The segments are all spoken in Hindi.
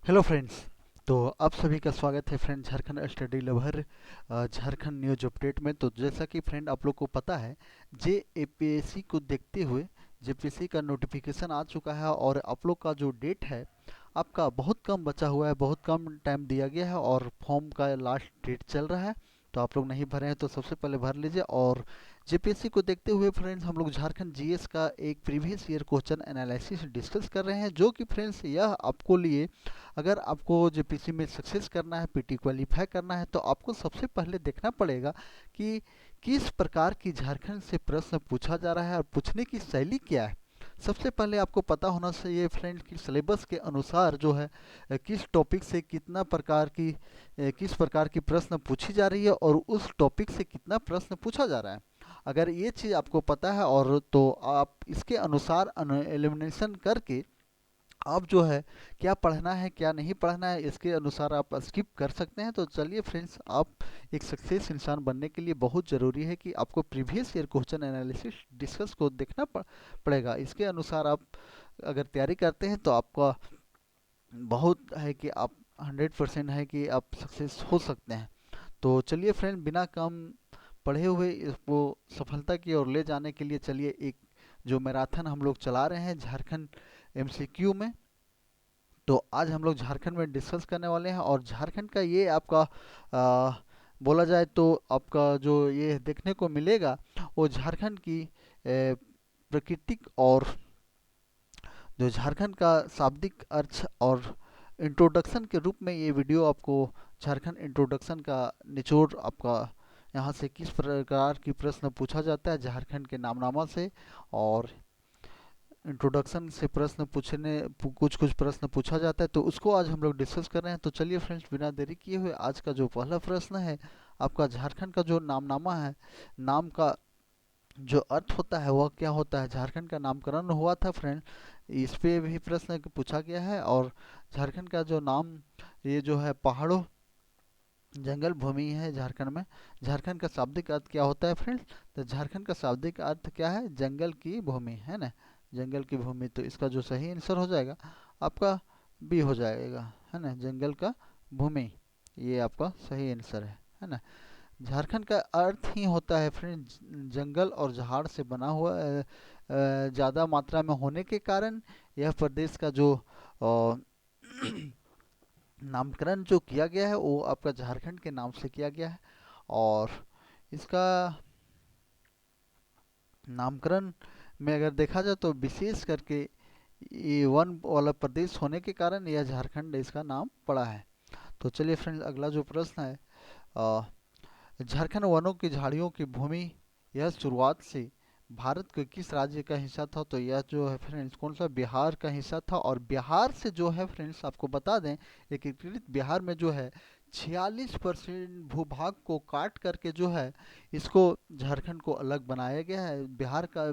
Hello friends. तो आप सभी का स्वागत है friend Jharkhand study lover Jharkhand news update में। तो जैसा कि फ्रेंड आप लोग को पता है, जेएपीएससी को देखते हुए जेपीएससी का नोटिफिकेशन आ चुका है और आप लोग का जो डेट है आपका बहुत कम बचा हुआ है, बहुत कम टाइम दिया गया है और फॉर्म का लास्ट डेट चल रहा है। तो आप लोग नहीं भरे हैं तो सबसे पहले भर लीजिए। और जेपीएससी को देखते हुए फ्रेंड्स हम लोग झारखंड जीएस का एक previous year question analysis discuss कर रहे हैं, जो कि फ्रेंड्स यह आपको लिए अगर आपको जेपीसी में सक्सेस करना है, पीटी क्वालिफाई करना है, तो आपको सबसे पहले देखना पड़ेगा कि किस प्रकार की झारखंड से प्रश्न पूछा जा रहा है और पूछने की शैली क्या है। सबसे पहले आपको पता होना चाहिए फ्रेंड कि सिलेबस के अनुसार जो है किस टॉपिक से कितना प्रकार की किस प्रकार की प्रश्न पूछी जा रही है और उस टॉपिक से कितना प्रश्न पूछा जा रहा है। अगर ये चीज़ आपको पता है और तो आप इसके अनुसार एलिमिनेशन करके आप जो है क्या पढ़ना है क्या नहीं पढ़ना है इसके अनुसार आप स्किप कर सकते हैं। तो चलिए फ्रेंड्स, आप एक सक्सेस इंसान बनने के लिए बहुत ज़रूरी है कि आपको previous year question analysis discuss को देखना पड़ेगा। इसके अनुसार आप अगर तैयारी करते हैं तो आपका बहुत है कि आप 100% है कि आप सक्सेस हो सकते हैं। तो चलिए फ्रेंड, बिना कम पढ़े हुए इसको सफलता की ओर ले जाने के लिए चलिए एक जो मैराथन हम लोग चला रहे हैं झारखंड एमसीक्यू में। तो आज हम लोग झारखंड में डिस्कस करने वाले हैं और झारखंड का ये आपका बोला जाए तो आपका जो ये देखने को मिलेगा वो झारखंड की प्राकृतिक और जो झारखंड का शाब्दिक अर्थ और इंट्रोडक्शन के रूप में ये वीडियो आपको झारखंड इंट्रोडक्शन का निचोड़ आपका यहाँ से किस प्रकार की प्रश्न पूछा जाता है झारखंड के नामनामा से और इंट्रोडक्शन से प्रश्न कुछ कुछ प्रश्न पूछा जाता है, तो उसको आज हम लोग डिस्कस कर रहे हैं। तो चलिए फ्रेंड्स, बिना देरी किए हुए आज का जो पहला प्रश्न है आपका, झारखंड का जो नामनामा है, नाम का जो अर्थ होता है वह क्या होता है। झारखंड का नामकरण हुआ था फ्रेंड, इस पे भी प्रश्न पूछा गया है। और झारखंड का जो नाम, ये जो है पहाड़ों जंगल भूमि है झारखंड में। झारखंड का शाब्दिक अर्थ क्या होता है फ्रेंड्स? तो झारखंड का शाब्दिक अर्थ क्या है? जंगल की भूमि, है ना, जंगल की भूमि। तो इसका जो सही आंसर हो जाएगा आपका बी हो जाएगा, है ना, जंगल का भूमि। ये आपका सही आंसर है ना। झारखंड का अर्थ ही होता है फ्रेंड जंगल और झाड़ से बना हुआ। ज़्यादा मात्रा में होने के कारण यह प्रदेश का जो अ, नामकरण जो किया गया है वो आपका झारखंड के नाम से किया गया है। और इसका नामकरण में अगर देखा जाए तो विशेष करके ये वन वाला प्रदेश होने के कारण यह झारखंड इसका नाम पड़ा है। तो चलिए फ्रेंड्स, अगला जो प्रश्न है, अ, झारखंड वनों की झाड़ियों की भूमि यह शुरुआत से भारत के किस राज्य का हिस्सा था? तो यह जो है फ्रेंड्स कौन सा, बिहार का हिस्सा था। और बिहार से जो है फ्रेंड्स आपको बता दें, एकीकृत बिहार में जो है 46% भूभाग को काट करके जो है इसको झारखंड को अलग बनाया गया है।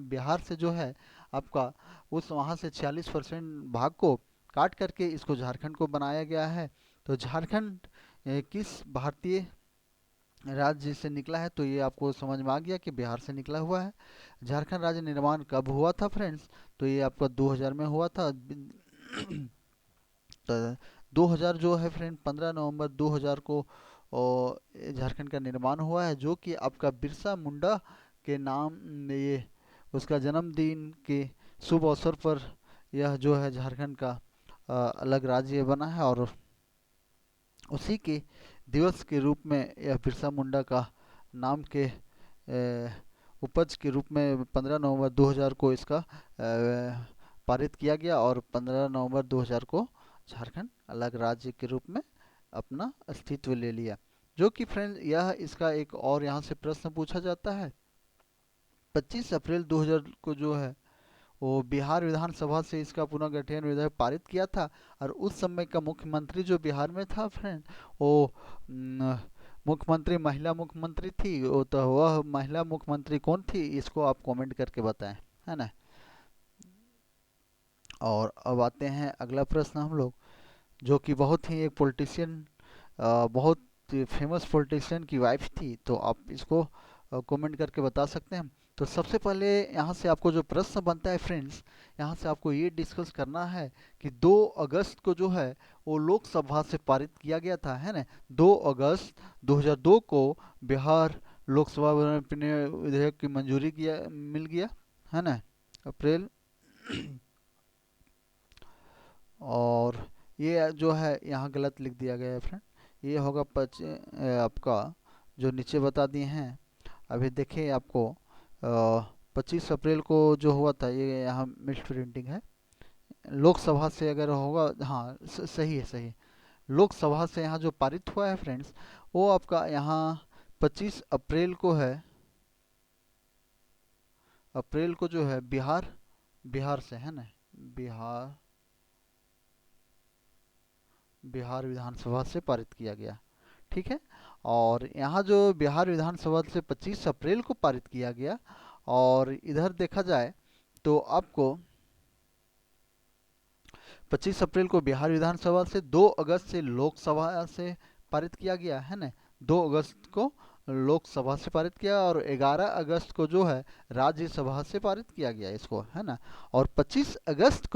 बिहार से जो है आपका उस वहाँ से 46% भाग को काट करके इसको झारखंड को बनाया गया है। तो झारखंड किस भारतीय राज्य से निकला है? तो ये आपको समझ में आ गया कि बिहार से निकला हुआ है। झारखंड राज्य निर्माण कब हुआ था फ्रेंड्स? तो ये आपका 2000 में हुआ था। तो 2000 जो है फ्रेंड 15 नवंबर 2000 को झारखंड का निर्माण हुआ है, जो कि आपका बिरसा मुंडा के नाम ये उसका जन्मदिन के शुभ अवसर पर यह जो है झारखंड का अलग राज्य बना है। और उसी के दिवस के रूप में यह बिरसा मुंडा का नाम के उपज के रूप में 15 नवंबर 2000 को इसका पारित किया गया और 15 नवंबर 2000 को झारखंड अलग राज्य के रूप में अपना अस्तित्व ले लिया। जो कि फ्रेंड यह इसका एक और यहाँ से प्रश्न पूछा जाता है। 25 अप्रैल 2000 को जो है वो बिहार विधानसभा से इसका पुनर्गठन विधेयक पारित किया था। और उस समय का मुख्यमंत्री जो बिहार में था फ्रेंड, वो मुख्यमंत्री महिला मुख्यमंत्री थी। वो तो वह महिला मुख्यमंत्री कौन थी, इसको आप कमेंट करके बताएं, है ना। और अब आते हैं अगला प्रश्न हम लोग, जो कि बहुत ही एक पॉलिटिशियन, बहुत फेमस पॉलिटिशियन की वाइफ थी। तो आप इसको कमेंट करके बता सकते हैं। तो सबसे पहले यहाँ से आपको जो प्रश्न बनता है फ्रेंड्स, यहाँ से आपको ये डिस्कस करना है कि 2 अगस्त को जो है वो लोकसभा से पारित किया गया था, है ना। 2 अगस्त 2002 को बिहार लोकसभा में अपने विधेयक की मंजूरी किया मिल गया, है ना, अप्रैल। और ये जो है यहाँ गलत लिख दिया गया है फ्रेंड, ये होगा आपका जो नीचे बता दिए हैं। अभी देखिए आपको 25 अप्रैल को जो हुआ था, ये यहाँ मिस प्रिंटिंग है। लोकसभा से अगर होगा, हाँ सही है, सही है। लोकसभा से यहाँ जो पारित हुआ है फ्रेंड्स, वो आपका यहाँ 25 अप्रैल को है। अप्रैल को जो है बिहार बिहार से, है ना, बिहार बिहार विधानसभा से पारित किया गया, ठीक है। और यहाँ जो बिहार विधानसभा से 25 अप्रैल को पारित किया गया, और इधर देखा जाए तो आपको 25 अप्रैल को बिहार विधानसभा से, 2 अगस्त से लोकसभा से पारित किया गया, है ना। 2 अगस्त को लोकसभा से पारित किया, और 11 अगस्त को जो है राज्यसभा से पारित किया गया इसको, है ना। और 25 अगस्त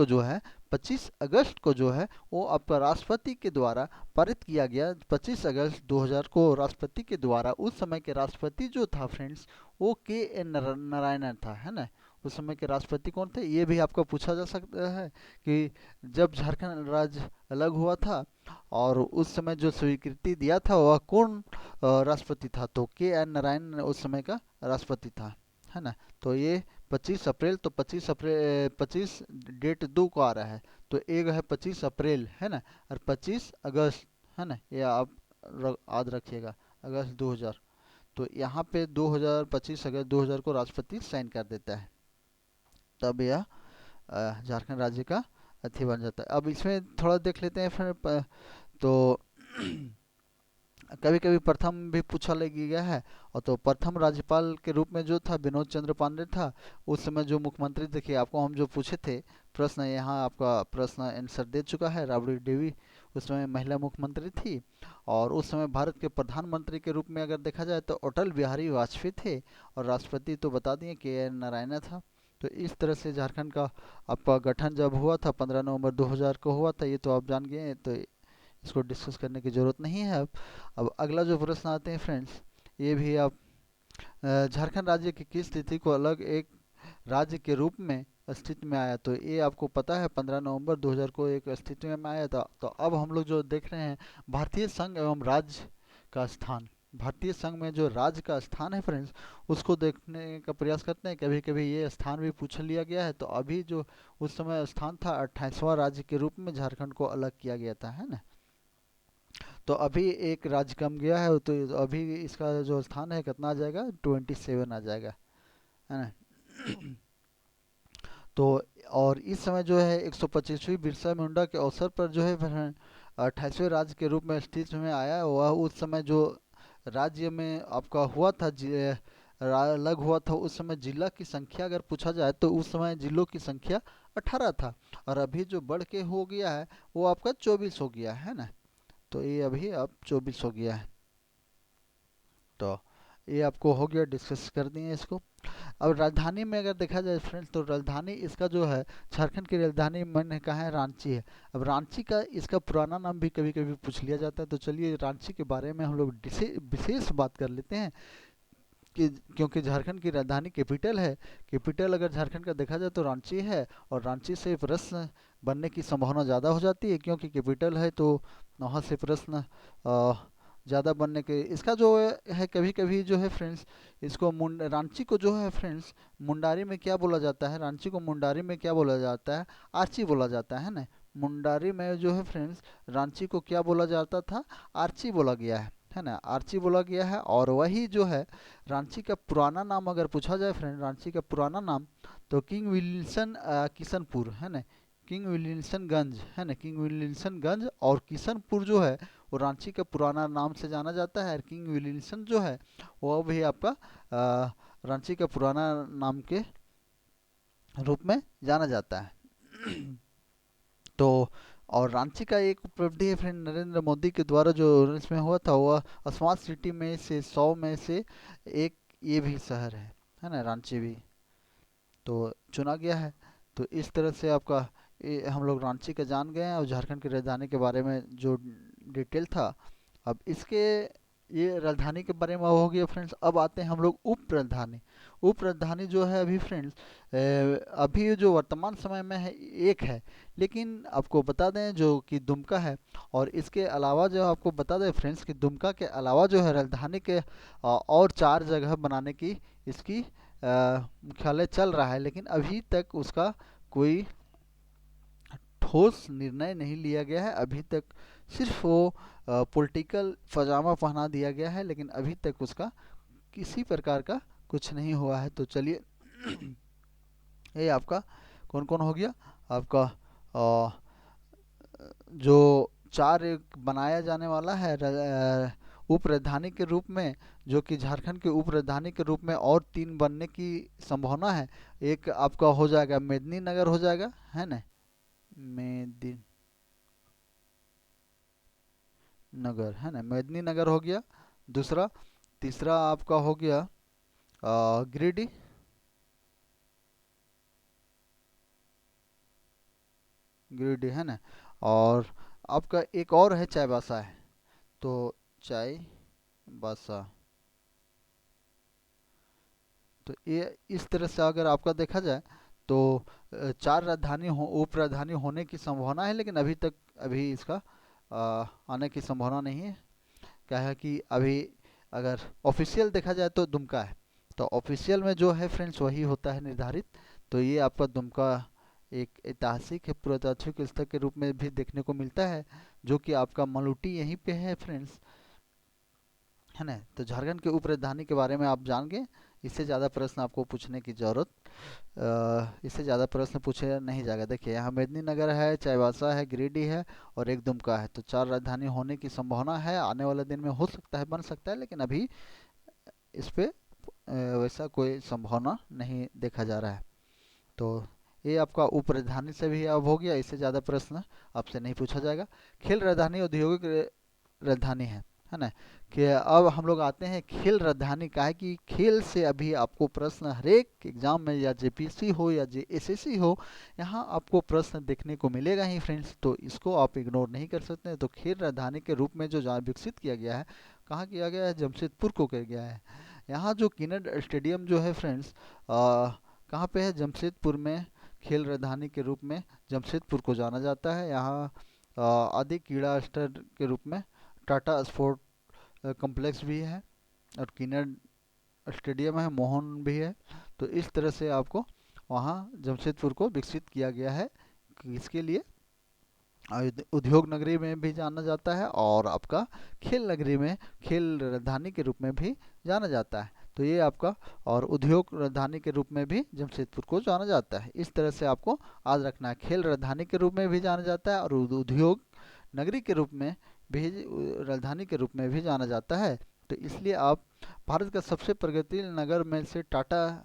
को जो है वो आपका राष्ट्रपति के द्वारा पारित किया गया। 25 अगस्त 2000 को राष्ट्रपति के द्वारा, उस समय के राष्ट्रपति जो था फ्रेंड्स, वो के एन नारायणन था, है ना। उस समय के राष्ट्रपति कौन थे, ये भी आपको पूछा जा सकता है कि जब झारखंड राज्य अलग हुआ था और उस समय जो स्वीकृति दिया था वह कौन राष्ट्रपति था, तो के एन नारायणन उस समय का राष्ट्रपति था, है ना। तो ये 25 अप्रैल, तो 25 अप्रैल 25 डेट 2 को आ रहा है, तो एक है 25 अप्रैल, है ना, और 25 अगस्त, है ना, ये आप याद रखिएगा, अगस्त 2000। तो यहाँ पे 2000 25 अगस्त 2000 को राष्ट्रपति साइन कर देता है, तब यह झारखंड राज्य का अथी बन जाता है। अब इसमें थोड़ा देख लेते हैं फिर तो कभी कभी प्रथम भी पूछा ले गया है, और तो प्रथम राज्यपाल के रूप में जो था विनोद चंद्र पांडे था। उस समय जो मुख्यमंत्री, देखिए आपको हम जो पूछे थे प्रश्न, यहाँ आपका प्रश्न आंसर दे चुका है, राबड़ी देवी उस समय महिला मुख्यमंत्री थी। और उस समय भारत के प्रधानमंत्री के रूप में अगर देखा जाए तो अटल बिहारी वाजपेयी थे, और राष्ट्रपति तो बता दिए के एन नारायण था। तो इस तरह से झारखंड का आपका गठन जब हुआ था 15 नवंबर 2000 को हुआ था, ये तो आप जान गए हैं, तो इसको डिस्कस करने की ज़रूरत नहीं है। अब अगला जो प्रश्न आते हैं फ्रेंड्स, ये भी आप झारखंड राज्य की किस तिथि को अलग एक राज्य के रूप में अस्तित्व में आया, तो ये आपको पता है 15 नवंबर 2000 को एक अस्तित्व में आया था। तो अब हम लोग जो देख रहे हैं भारतीय संघ एवं राज्य का स्थान, भारतीय संघ में जो राज्य का स्थान है फ्रेंड्स, उसको देखने का प्रयास करते हैं। कभी कभी ये स्थान भी पूछ लिया गया है, तो अभी जो उस समय स्थान था 28वां राज्य के रूप में झारखंड को अलग किया गया था, है ना। तो अभी एक राज्य कम गया है, तो अभी इसका जो स्थान है कितना आ जाएगा, 27 आ जाएगा, है ना। तो और इस समय जो है 125वीं बिरसा मुंडा के अवसर पर जो है 28वें राज्य के रूप में अस्तित्व में आया। वह उस समय जो राज्य में आपका हुआ था, अलग हुआ था, उस समय जिला की संख्या अगर पूछा जाए तो उस समय जिलों की संख्या 18 था, और अभी जो बढ़ के हो गया है वो आपका 24 हो गया है ना। तो ये अभी अब 24 हो गया है। तो ये आपको हो गया, डिस्कस कर दिए इसको। अब राजधानी में अगर देखा जाए फ्रेंड्स, तो राजधानी इसका जो है, झारखंड की राजधानी मैंने कहा है रांची है। अब रांची का इसका पुराना नाम भी कभी कभी पूछ लिया जाता है, तो चलिए रांची के बारे में हम लोग विशेष बात कर लेते हैं कि क्योंकि झारखंड की राजधानी कैपिटल है। कैपिटल अगर झारखंड का देखा जाए तो रांची है, और रांची से प्रश्न बनने की संभावना ज़्यादा हो जाती है, क्योंकि कैपिटल है तो वहाँ से प्रश्न ज़्यादा बनने के, इसका जो है कभी कभी जो है फ्रेंड्स, इसको रांची को जो है फ्रेंड्स मुंडारी में क्या बोला जाता है, रांची को मुंडारी में क्या बोला जाता है, आर्ची बोला जाता है ना। मुंडारी में जो है फ्रेंड्स रांची को क्या बोला जाता था, आर्ची बोला गया है ना, आर्ची बोला गया है। और वही जो है रांची का पुराना नाम अगर पूछा जाए फ्रेंड, रांची का पुराना नाम तो किंग विल्सन किशनपुर, है ना, किंग विलियम्सनगंज, है ना, किंग विलियम्सनगंज और किशनपुर जो है वो रांची का पुराना नाम से जाना जाता है। और किंग विलियम्सन जो है वो भी आपका रांची का पुराना नाम के रूप में जाना जाता है। तो और रांची का एक उपलब्धि है फ्रेंड, नरेंद्र मोदी के द्वारा जो इसमें हुआ था, वह स्मार्ट सिटी में से 100 में से एक ये भी शहर है, है ना, रांची भी तो चुना गया है। तो इस तरह से आपका हम लोग रांची का जान गए हैं और झारखंड की राजधानी के बारे में जो डिटेल था। अब इसके ये राजधानी के बारे में हो गया फ्रेंड्स। अब आते हैं हम लोग उप राजधानी। उप राजधानी जो है अभी फ्रेंड्स, अभी जो वर्तमान समय में है एक है, लेकिन आपको बता दें जो कि दुमका है। और इसके अलावा जो आपको बता दें फ्रेंड्स कि दुमका के अलावा जो है राजधानी के और 4 जगह बनाने की इसकी मुख्यालय चल रहा है, लेकिन अभी तक उसका कोई ठोस निर्णय नहीं लिया गया है। अभी तक सिर्फ वो पॉलिटिकल पजामा पहना दिया गया है, लेकिन अभी तक उसका किसी प्रकार का कुछ नहीं हुआ है। तो चलिए ये आपका कौन कौन हो गया। आपका अ, जो चार एक बनाया जाने वाला है उप राजधानी के रूप में, जो कि झारखंड के उप राजधानी के रूप में और 3 बनने की संभावना है। एक आपका हो जाएगा मेदिनीनगर हो जाएगा, है ना, मेदिनीनगर, है ना, मेदिनीनगर हो गया। दूसरा, तीसरा आपका हो गया गिरिडीह, गिरिडीह, है ना। और आपका एक और है चाईबासा है। तो चाईबासा, तो ये इस तरह से अगर आपका देखा जाए तो 4 राजधानी हो उप राजधानी होने की संभावना है, लेकिन अभी तक अभी इसका आने की संभावना नहीं है। क्या है कि अभी अगर ऑफिशियल देखा जाए तो दुमका है। तो ऑफिशियल में जो है फ्रेंड्स वही होता है निर्धारित। तो ये आपका दुमका एक ऐतिहासिक है, पुरातात्विक स्थल के रूप में भी देखने को मिलता है, जो कि आपका मलुटी यहीं पे है फ्रेंड्स, है ना। तो झारखंड के उप राजधानी के बारे में आप जान गए। इससे ज़्यादा प्रश्न आपको पूछने की ज़रूरत, इससे ज़्यादा प्रश्न पूछे नहीं जाएगा। देखिए यहाँ मेदिनीनगर है, चाईबासा है, गिरिडीह है और एक दुमका है। तो 4 राजधानी होने की संभावना है, आने वाले दिन में हो सकता है, बन सकता है, लेकिन अभी इस पे वैसा कोई संभावना नहीं देखा जा रहा है। तो ये आपका उप राजधानी से भी अब हो गया। इससे ज़्यादा प्रश्न आपसे नहीं पूछा जाएगा। खेल राजधानी औद्योगिक राजधानी है ना। कि अब हम लोग आते हैं खेल राजधानी का है कि खेल से अभी आपको प्रश्न हर एक एग्जाम में, या जेपीसी हो या जेएसएससी हो, यहाँ आपको प्रश्न देखने को मिलेगा ही फ्रेंड्स। तो इसको आप इग्नोर नहीं कर सकते। तो खेल राजधानी के रूप में जो जहाँ विकसित किया गया है, कहाँ किया गया है, जमशेदपुर को किया गया है। यहाँ जो किनड स्टेडियम जो है फ्रेंड्स, कहाँ पे है, जमशेदपुर में। खेल राजधानी के रूप में जमशेदपुर को जाना जाता है। यहाँ आदि क्रीड़ा स्टेड के रूप में टाटा स्पोर्ट कॉम्प्लेक्स भी है और किनर स्टेडियम है, मोहन भी है। तो इस तरह से आपको वहाँ जमशेदपुर को विकसित किया गया है। इसके लिए उद्योग नगरी में भी जाना जाता है और आपका खेल नगरी में, खेल राजधानी के रूप में भी जाना जाता है। तो ये आपका, और उद्योग राजधानी के रूप में भी जमशेदपुर को जाना जाता है। इस तरह से आपको याद रखना है, खेल राजधानी के रूप में भी जाना जाता है और उद्योग नगरी के रूप में भी, राजधानी के रूप में भी जाना जाता है। तो इसलिए आप, भारत का सबसे प्रगतिशील नगर में से टाटा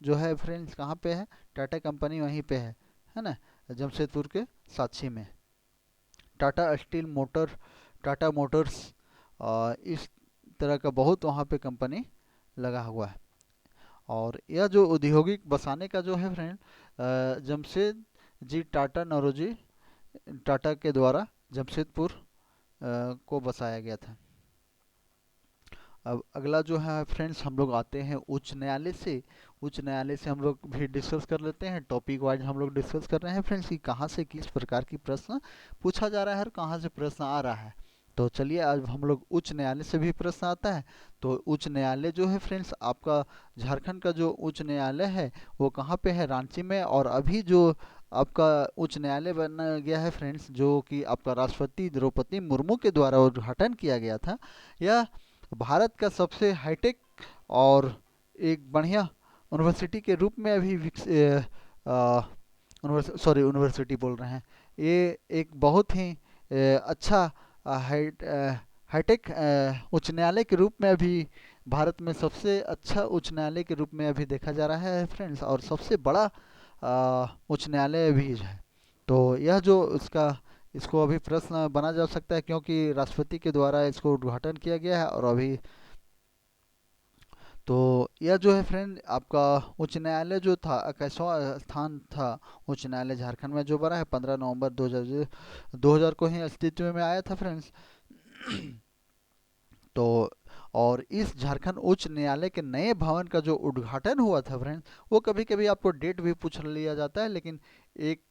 जो है फ्रेंड्स कहाँ पे है, टाटा कंपनी वहीं पे है ना, जमशेदपुर के साक्षी में। Tata steel motor, Tata Motors, इस तरह का बहुत वहाँ पे कंपनी लगा हुआ है। और यह जो औद्योगिक बसाने का जो है फ्रेंड, जमशेद जी टाटा नौरोजी टाटा के द्वारा जमशेदपुर को बसाया गया था। अब अगला जो है फ्रेंड्स, हम लोग आते हैं उच्च न्यायालय से। उच्च न्यायालय से हम लोग भी डिस्कस कर लेते हैं, टॉपिक वाइज हम लोग डिस्कस कर रहे हैं फ्रेंड्स कि कहाँ से किस प्रकार की प्रश्न पूछा जा रहा है और कहाँ से प्रश्न आ रहा है। तो चलिए आज हम लोग उच्च न्यायालय से भी प्रश्न आता है। तो उच्च न्यायालय जो है फ्रेंड्स आपका, झारखंड का जो उच्च न्यायालय है वो कहाँ पे है, रांची में। और अभी जो आपका उच्च न्यायालय बना गया है फ्रेंड्स, जो कि आपका राष्ट्रपति द्रौपदी मुर्मू के द्वारा उद्घाटन किया गया था, यह भारत का सबसे हाईटेक और एक बढ़िया यूनिवर्सिटी के रूप में अभी यूनिवर्सिटी बोल रहे हैं, ये एक बहुत ही अच्छा हाईटेक उच्च न्यायालय के रूप में अभी भारत में सबसे अच्छा उच्च न्यायालय के रूप में अभी देखा जा रहा है फ्रेंड्स, और सबसे बड़ा उच्च न्यायालय भी है। तो यह जो इसका, इसको अभी प्रश्न बना जा सकता है क्योंकि राष्ट्रपति के द्वारा इसको उद्घाटन किया गया है और अभी, तो यह जो है फ्रेंड आपका उच्च न्यायालय जो था 21वां स्थान था उच्च न्यायालय झारखंड में जो बना है 15 नवंबर 2000 को ही अस्तित्व में आया था फ्रेंड्स। तो और इस झारखंड उच्च न्यायालय के नए भवन का जो उद्घाटन हुआ था फ्रेंड्स, वो कभी कभी आपको डेट भी पूछ लिया जाता है, लेकिन एक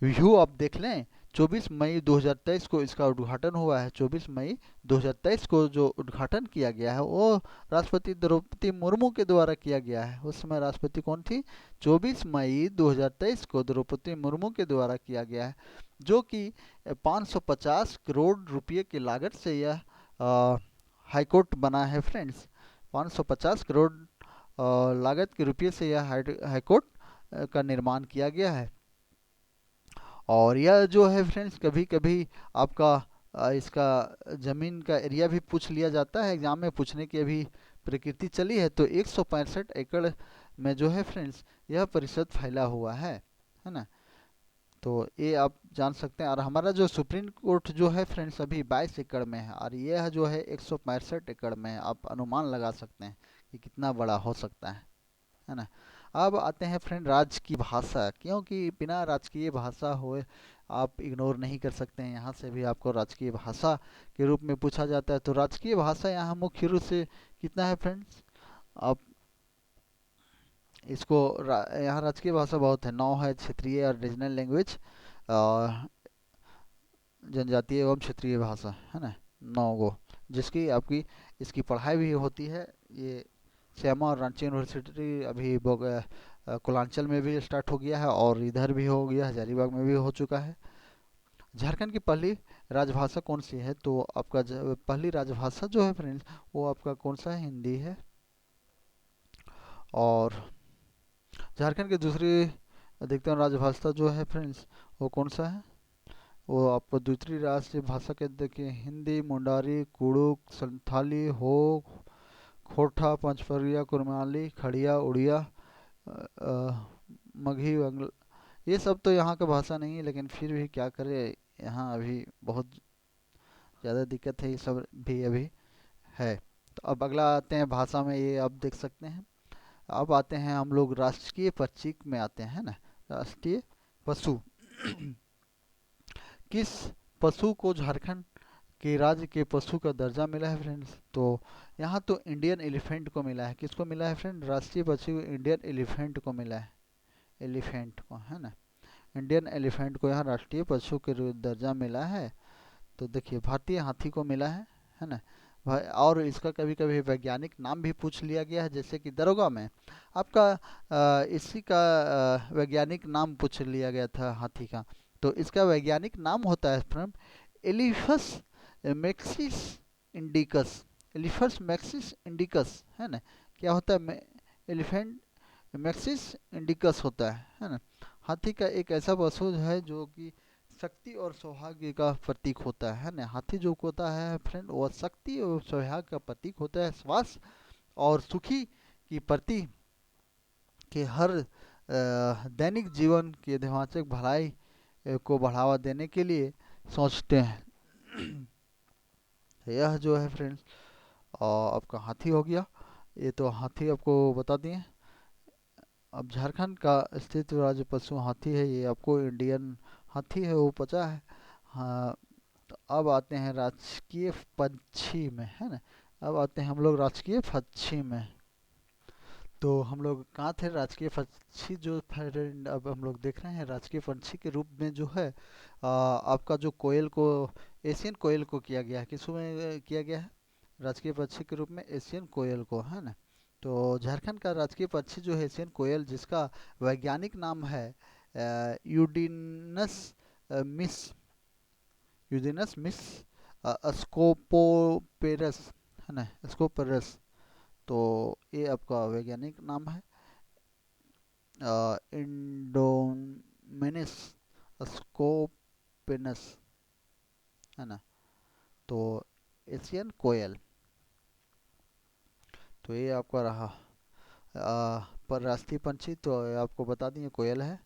व्यू आप देख लें, 24 मई 2023 को इसका उद्घाटन हुआ है। 24 मई 2023 को जो उद्घाटन किया गया है वो राष्ट्रपति द्रौपदी मुर्मू के द्वारा किया गया है। उस समय राष्ट्रपति कौन थी? 24 मई 2023 को द्रौपदी मुर्मू के द्वारा किया गया है, जो कि 550 करोड़ रुपये की लागत से यह हाईकोर्ट बना है फ्रेंड्स। 550 करोड़ लागत के रुपये से यह हाईकोर्ट का निर्माण किया गया है। और यह जो है फ्रेंड्स कभी कभी आपका इसका ज़मीन का एरिया भी पूछ लिया जाता है, एग्जाम में पूछने की अभी प्रकृति चली है। तो 165 एकड़ में जो है फ्रेंड्स यह परिषद फैला हुआ है ना। तो ये आप जान सकते हैं। और हमारा जो सुप्रीम कोर्ट जो है फ्रेंड्स अभी 22 एकड़ में है, और यह जो है 165 एकड़ में है। आप अनुमान लगा सकते हैं कि कितना बड़ा हो सकता है ना। अब आते हैं फ्रेंड राज्य की भाषा, क्योंकि बिना राजकीय भाषा हुए आप इग्नोर नहीं कर सकते हैं। यहाँ से भी आपको राजकीय भाषा के रूप में पूछा जाता है। तो राजकीय भाषा यहाँ मुख्य रूप से कितना है फ्रेंड्स? आप इसको यहाँ राजकीय भाषा बहुत है, 9 है। क्षेत्रीय और रीजनल लैंग्वेज, जनजातीय एवं क्षेत्रीय भाषा, है ना, 9 गो, जिसकी आपकी इसकी पढ़ाई भी होती है। ये श्यामा और रांची यूनिवर्सिटी अभी कुलांचल में भी स्टार्ट हो गया है, और इधर भी हो गया, हजारीबाग में भी हो चुका है। झारखंड की पहली राजभाषा कौन सी है? तो आपका पहली राजभाषा जो है फ्रेंड्स वो आपका कौन सा है? हिंदी है। और झारखंड की दूसरी अधिकतम राजभाषा जो है फ्रेंड्स वो कौन सा है? वो आपको दूसरी राष्ट्रीय भाषा के देखिए, हिंदी, मुंडारी, कुड़ुक, संथाली, हो, खोरठा, पंचफरिया, कुरमाली, खड़िया, उड़िया, मगही, ये सब तो यहाँ का भाषा नहीं है, लेकिन फिर भी क्या करें, यहाँ अभी बहुत ज़्यादा दिक्कत है, ये सब भी अभी है। तो अब अगला आते हैं भाषा में, ये आप देख सकते हैं। अब आते हैं हम लोग राष्ट्रीय पक्षी में आते हैं ना। राष्ट्रीय पशु किस पशु को झारखंड के राज्य के पशु का दर्जा मिला है फ्रेंड्स? तो यहाँ तो इंडियन एलिफेंट को मिला है। किसको मिला है फ्रेंड? राष्ट्रीय पशु इंडियन एलिफेंट को मिला है। एलिफेंट को, है ना, इंडियन एलिफेंट को यहाँ राष्ट्रीय पशु के दर्जा मिला है। तो देखिए भारतीय हाथी को मिला है ना भाई। और इसका कभी कभी वैज्ञानिक नाम भी पूछ लिया गया है, जैसे कि दरोगा में आपका इसी का वैज्ञानिक नाम पूछ लिया गया था हाथी का। तो इसका वैज्ञानिक नाम होता है friend Elephas maximus indicus. Elephas maximus indicus, है ना। क्या होता है? एलिफेंट मैक्सिस इंडिकस होता है ना। हाथी का एक ऐसा पशु है जो कि शक्ति और सौभाग्य का प्रतीक होता है ना। हाथी जो होता है फ्रेंड वो शक्ति और सौभाग्य का प्रतीक होता है। स्वास्थ्य और सुखी की प्रति के हर दैनिक जीवन के दैवांशिक भलाई को बढ़ावा देने के लिए सोचते हैं। यह जो है फ्रेंड्स आपका हाथी हो गया। ये तो हाथी आपको बता दिए। अब झारखंड का स्थित राज्य पशु हाथी है, ये आपको इंडियन हाथी है वो पता है। हाँ। तो अब आते हैं राजकीय पंछी में, है ना। अब आते हैं हम लोग राजकीय पक्षी में। तो हम लोग कहाँ थे? राजकीय पक्षी जो फ्रेंड अब हम लोग देख रहे हैं राजकीय पंछी के रूप में जो है आपका जो कोयल को, एशियन कोयल को किया गया है। किस में किया गया है? राजकीय पक्षी के रूप में एशियन कोयल को, है ना। तो झारखंड का राजकीय पक्षी जो है एशियन कोयल, जिसका वैज्ञानिक नाम है यूडिनस मिस, यूडिनस मिस स्कोपोपेरस, है ना, स्कोपेरस। तो ये आपका वैज्ञानिक नाम है इंडोमिनस स्कोपेनस, है ना। तो एशियन कोयल, तो ये आपका रहा पर राष्ट्रीय पंछी। तो ये आपको बता दिए कोयल है,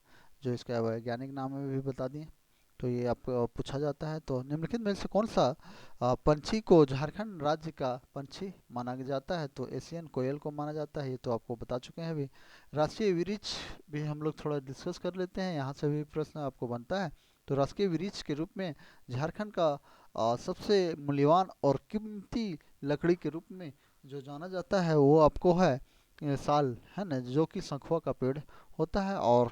जो इसका वैज्ञानिक नाम है भी बता दिए। तो ये आपको पूछा जाता है। तो निम्नलिखित में से कौन सा पंछी को झारखंड राज्य का पंछी माना जाता है? तो एशियन कोयल को माना जाता है, ये तो आपको बता चुके हैं अभी। राष्ट्रीय वृक्ष भी हम लोग थोड़ा डिस्कस कर लेते हैं, यहाँ से भी प्रश्न आपको बनता है। तो राष्ट्रीय वृक्ष के रूप में झारखंड का सबसे मूल्यवान और कीमती लकड़ी के रूप में जो जाना जाता है वो आपको है साल, है ना, जो कि सखुआ का पेड़ होता है। और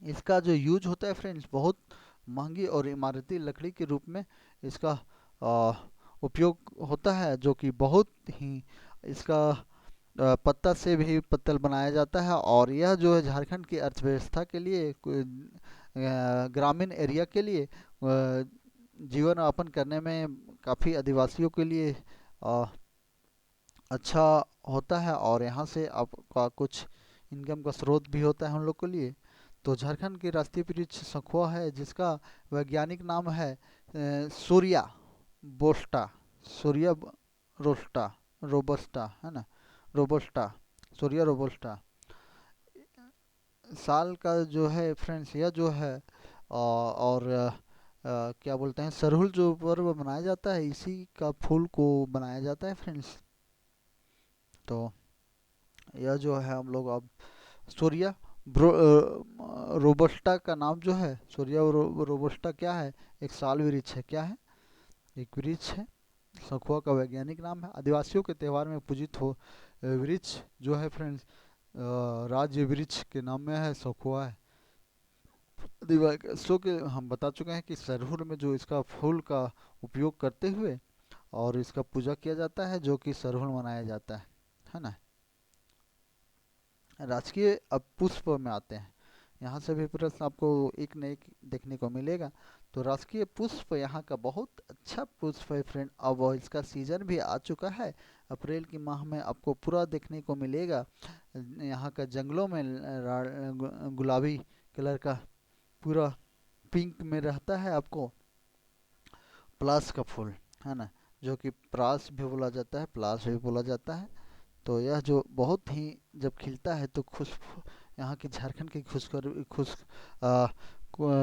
इसका जो यूज होता है फ्रेंड्स, बहुत महंगी और इमारती लकड़ी के रूप में इसका आ, उपयोग होता है, जो कि बहुत ही इसका पत्ता से भी पत्तल बनाया जाता है। और यह जो है झारखंड की अर्थव्यवस्था के लिए ग्रामीण एरिया के लिए जीवन यापन करने में काफ़ी आदिवासियों के लिए अ, अच्छा होता है, और यहाँ से आपका कुछ इनकम का स्रोत भी होता है उन लोग के लिए। तो झारखंड की राष्ट्रीय वृक्ष सखुआ है, जिसका वैज्ञानिक नाम है सूर्या बोस्टा, सूर्या रोस्टा रोबस्टा, है ना, रोबस्टा, सूर्या रोबस्टा। साल का जो है फ्रेंड्स, यह जो है और क्या बोलते हैं, सरहुल जो पर्व मनाया जाता है, इसी का फूल को बनाया जाता है फ्रेंड्स। तो यह जो है हम लोग अब सूर्या रोबस्टा का नाम जो है, सूर्या रोबस्टा क्या है? एक साल वृक्ष है, क्या है? एक वृक्ष है। सखुआ का वैज्ञानिक नाम है। आदिवासियों के त्यौहार में पूजित हो वृक्ष जो है फ्रेंड्स, राज्य वृक्ष के नाम में है, सखुआ है। आदिवासियों के हम बता चुके हैं कि सरहुल में जो इसका फूल का उपयोग करते हुए और इसका पूजा किया जाता है, जो कि सरहुल मनाया जाता है ना। राजकीय अब पुष्प में आते हैं, यहाँ से भी प्रश्न आपको एक न एक देखने को मिलेगा। तो राजकीय पुष्प यहाँ का बहुत अच्छा पुष्प है फ्रेंड। अब इसका सीजन भी आ चुका है, अप्रैल के माह में आपको पूरा देखने को मिलेगा। यहाँ का जंगलों में गुलाबी कलर का पूरा पिंक में रहता है आपको प्लास का फूल, है ना, जो कि प्रास भी बोला जाता है, प्लास भी बोला जाता है। तो यह जो बहुत ही जब खिलता है तो यहाँ की झारखंड की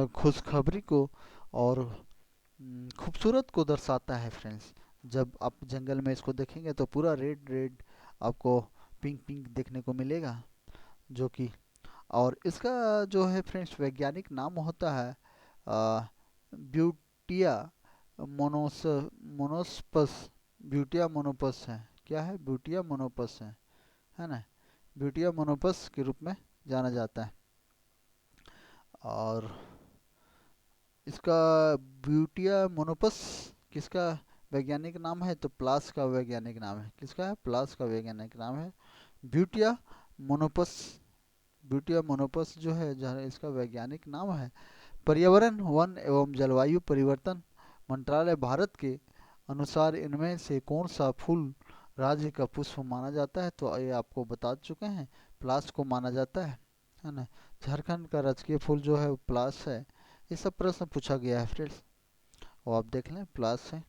खुशखबरी को और खूबसूरत को दर्शाता है फ्रेंड्स। जब आप जंगल में इसको देखेंगे तो पूरा रेड रेड आपको पिंक पिंक देखने को मिलेगा, जो कि और इसका जो है फ्रेंड्स वैज्ञानिक नाम होता है ब्यूटिया मोनोस मोनोस्पस, ब्यूटिया मोनोपस है, क्या है? ब्यूटिया मोनोपस है ना, ब्यूटिया मोनोपस के रूप में जाना जाता है। और इसका ब्यूटिया मोनोपस किसका वैज्ञानिक नाम है? तो प्लास का वैज्ञानिक नाम है। किसका है? प्लास का वैज्ञानिक नाम है ब्यूटिया मोनोपस। ब्यूटिया मोनोपस जो है जहाँ इसका वैज्ञानिक नाम है। पर्यावरण वन एवं जलवायु परिवर्तन मंत्रालय भारत के अनुसार इनमें से कौन सा फूल राज्य का पुष्प माना जाता है? तो ये आपको बता चुके हैं, प्लास को माना जाता है ना। झारखंड का राजकीय फूल जो है वो प्लास है। ये सब प्रश्न पूछा गया है फ्रेंड्स, वो आप देख लें, प्लास है।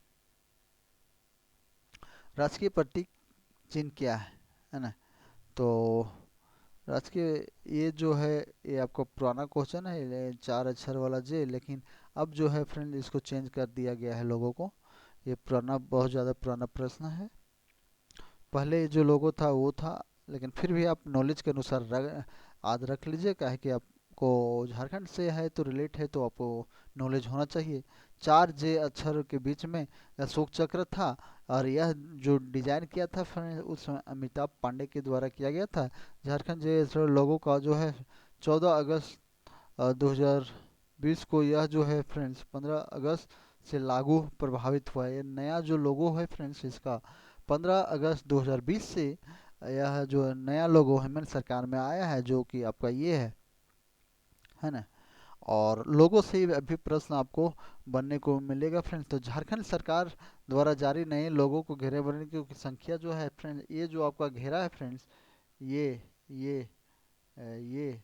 राजकीय प्रतीक चिन्ह क्या है ना? तो राजकीय ये जो है ये आपका पुराना क्वेश्चन है, ये 4 अक्षर वाला जे, लेकिन अब जो है फ्रेंड इसको चेंज कर दिया गया है लोगों को। ये पुराना, बहुत ज़्यादा पुराना प्रश्न है। पहले जो लोगो था वो था, लेकिन फिर भी आप नॉलेज के अनुसार याद रख लीजिए, काहे कि आपको झारखंड से है तो रिलेट है, तो आपको नॉलेज होना चाहिए। 4 जे अक्षर के बीच में अशोक चक्र था, और यह जो डिजाइन किया था फ्रेंड उस समय अमिताभ पांडे के द्वारा किया गया था। झारखंड जे अक्षर लोगो का जो है 14 अगस्त 2020 को यह जो है फ्रेंड्स 15 अगस्त से लागू प्रभावित हुआ है। ये नया जो लोगो है फ्रेंड्स इसका 15 अगस्त 2020 से यह जो नया लोगो हेमंत सरकार में आया है, जो कि आपका ये है ना। और लोगों से ही अभी प्रश्न आपको बनने को मिलेगा फ्रेंड्स। तो झारखंड सरकार द्वारा जारी नए लोगों को घेरे बनने की संख्या जो है फ्रेंड्स, ये जो आपका घेरा है फ्रेंड्स, ये ये ये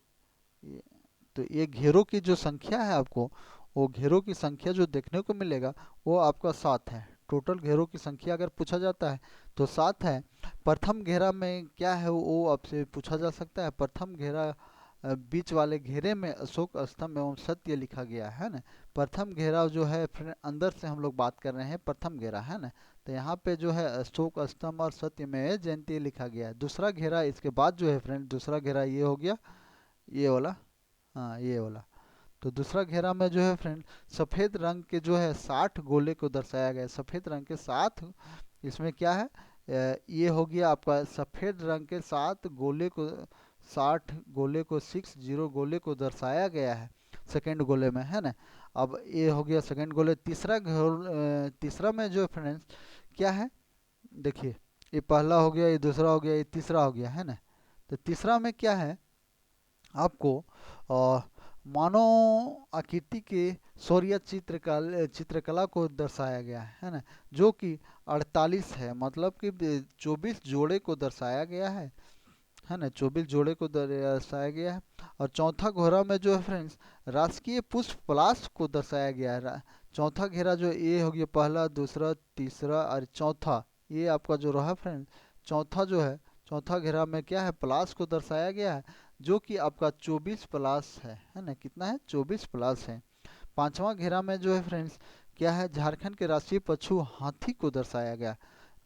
तो ये घेरों की जो संख्या है आपको, वो घेरों की संख्या जो देखने को मिलेगा वो आपका 7 है। टोटल घेरों की संख्या अगर पूछा जाता है तो 7 है। प्रथम घेरा में क्या है वो आपसे पूछा जा सकता है। प्रथम घेरा बीच वाले घेरे में अशोक स्तंभ एवं सत्य लिखा गया है ना। प्रथम घेरा जो है फ्रेंड, अंदर से हम लोग बात कर रहे हैं, प्रथम घेरा है ना, तो यहाँ पे जो है अशोक स्तंभ और सत्य में जयंती लिखा गया है। दूसरा घेरा इसके बाद जो है फ्रेंड, दूसरा घेरा ये हो गया, ये वाला, हाँ ये वाला। तो दूसरा घेरा में जो है फ्रेंड सफ़ेद रंग के जो है 60 गोले को दर्शाया गया है। सफ़ेद रंग के साथ इसमें क्या है, ये हो गया आपका सफ़ेद रंग के साथ गोले को, 60 गोले को, 60 गोले को दर्शाया गया है सेकेंड गोले में, है ना। अब ये हो गया सेकेंड गोले। तीसरा में जो फ्रेंड्स क्या है, देखिए ये पहला हो गया, ये दूसरा हो गया, ये तीसरा हो गया, है ना। तो तीसरा में क्या है, आपको मानव आकृति के सौर्य चित्रकला को दर्शाया गया है ना, जो कि 48 है, मतलब कि 24 जोड़े को दर्शाया गया है ना, 24 जोड़े को दर्शाया गया है। और चौथा घेरा में जो है फ्रेंड्स राजकीय पुष्प पलाश को दर्शाया गया है। चौथा घेरा जो ये हो गया, पहला, दूसरा, तीसरा और चौथा, ये आपका जो रहा फ्रेंड्स, चौथा जो है, चौथा घेरा में क्या है, पलाश को दर्शाया गया है, जो कि आपका 24 प्लस है ना, कितना है, 24 प्लस है। पांचवा घेरा में जो है फ्रेंड्स क्या है, झारखंड के राष्ट्रीय पशु हाथी को दर्शाया गया।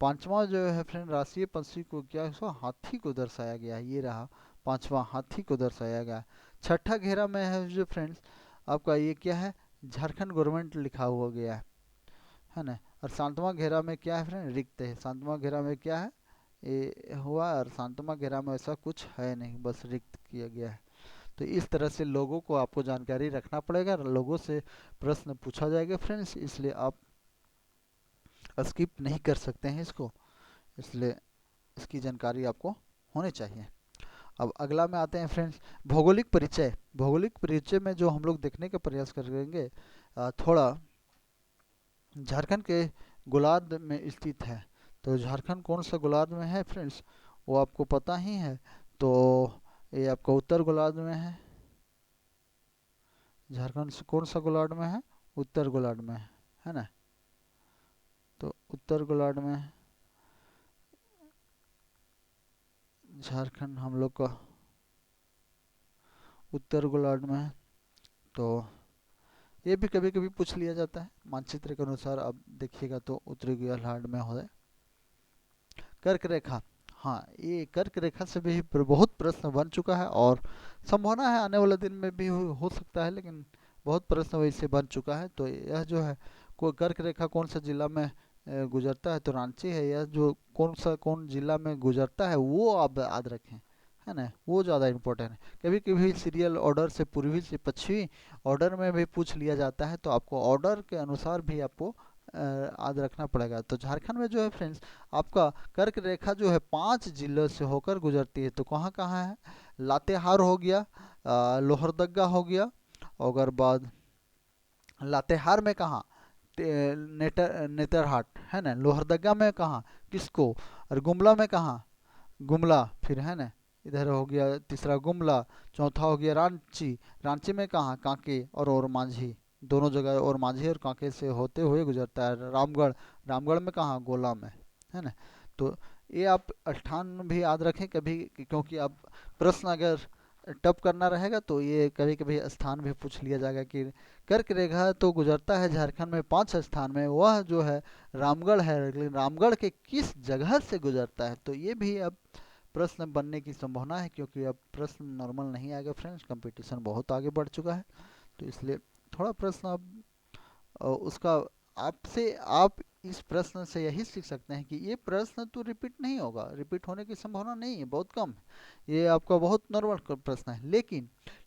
पांचवा जो है फ्रेंड राष्ट्रीय पक्षी को क्या है, उसको हाथी को दर्शाया गया है, ये रहा पांचवा, हाथी को दर्शाया गया। छठा घेरा में है जो फ्रेंड्स आपका ये क्या है, झारखंड गवर्नमेंट लिखा हुआ गया है ना। और सातवां घेरा में क्या है फ्रेंड, रिक्त है। सातवां घेरा में क्या है, ये हुआ, और शांतमा घेरा में ऐसा कुछ है नहीं, बस रिक्त किया गया है। तो इस तरह से लोगों को आपको जानकारी रखना पड़ेगा, लोगों से प्रश्न पूछा जाएगा फ्रेंड्स, इसलिए आप स्किप नहीं कर सकते हैं इसको, इसलिए इसकी जानकारी आपको होनी चाहिए। अब अगला में आते हैं फ्रेंड्स, भौगोलिक परिचय। भौगोलिक परिचय में जो हम लोग देखने का प्रयास करेंगे, थोड़ा झारखंड के गोलार्ध में स्थित है। तो झारखंड कौन सा गोलार्ध में है फ्रेंड्स, वो आपको पता ही है। तो ये आपका उत्तर गोलार्ध में है। झारखंड कौन सा गोलार्ध में है, उत्तर गोलार्ध में है ना। तो उत्तर गोलार्ध में झारखंड हम लोग का उत्तर गोलार्ध में है। तो ये भी कभी कभी पूछ लिया जाता है मानचित्र के अनुसार, अब देखिएगा तो उत्तरी गोलार्ध में हो। कर्क रेखा, हाँ ये कर्क रेखा से भी बहुत प्रश्न बन चुका है, और संभावना है आने वाले दिन में भी हो सकता है, लेकिन बहुत प्रश्न वैसे बन चुका है। तो यह जो है कोई कर्क रेखा कौन सा जिला में गुजरता है, तो रांची है। यह जो कौन जिला में गुजरता है वो आप याद रखें, है ना, वो ज़्यादा इम्पोर्टेंट है। कभी कभी सीरियल ऑर्डर से पूर्वी से पश्चिमी ऑर्डर में भी पूछ लिया जाता है, तो आपको ऑर्डर के अनुसार भी आपको याद रखना पड़ेगा। तो झारखंड में जो है फ्रेंड्स आपका कर्क रेखा जो है 5 जिलों से होकर गुजरती है। तो कहाँ कहाँ है, लातेहार हो गया, लोहरदगा हो गया, और बाद लातेहार में कहाँ, नेतरहाट है ना, लोहरदगा में कहाँ, किसको, और गुमला में कहाँ, गुमला फिर है ना, इधर हो गया तीसरा गुमला, चौथा हो गया रांची। रांची में कहाँ, कांके और मांझी, दोनों जगह और मांझी और कांके से होते हुए गुजरता है। रामगढ़, रामगढ़ में कहाँ, गोला में, है ना। तो ये आप स्थान भी याद रखें कभी, क्योंकि आप प्रश्न अगर टफ करना रहेगा तो ये कभी कभी स्थान भी पूछ लिया जाएगा कि कर्क रेखा तो गुजरता है झारखंड में 5 स्थान में, वह जो है रामगढ़ है, लेकिन रामगढ़ के किस जगह से गुजरता है, तो ये भी अब प्रश्न बनने की संभावना है, क्योंकि अब प्रश्न नॉर्मल नहीं आएगा फ्रेंड्स, कंपटीशन बहुत आगे बढ़ चुका है। तो इसलिए थोड़ा प्रश्न अब उसका आपसे, आप इस प्रश्न से यही सीख सकते हैं कि ये प्रश्न तो रिपीट नहीं होगा, रिपीट होने की संभावना नहीं है, बहुत कम है, ये आपका बहुत नॉर्मल प्रश्न है।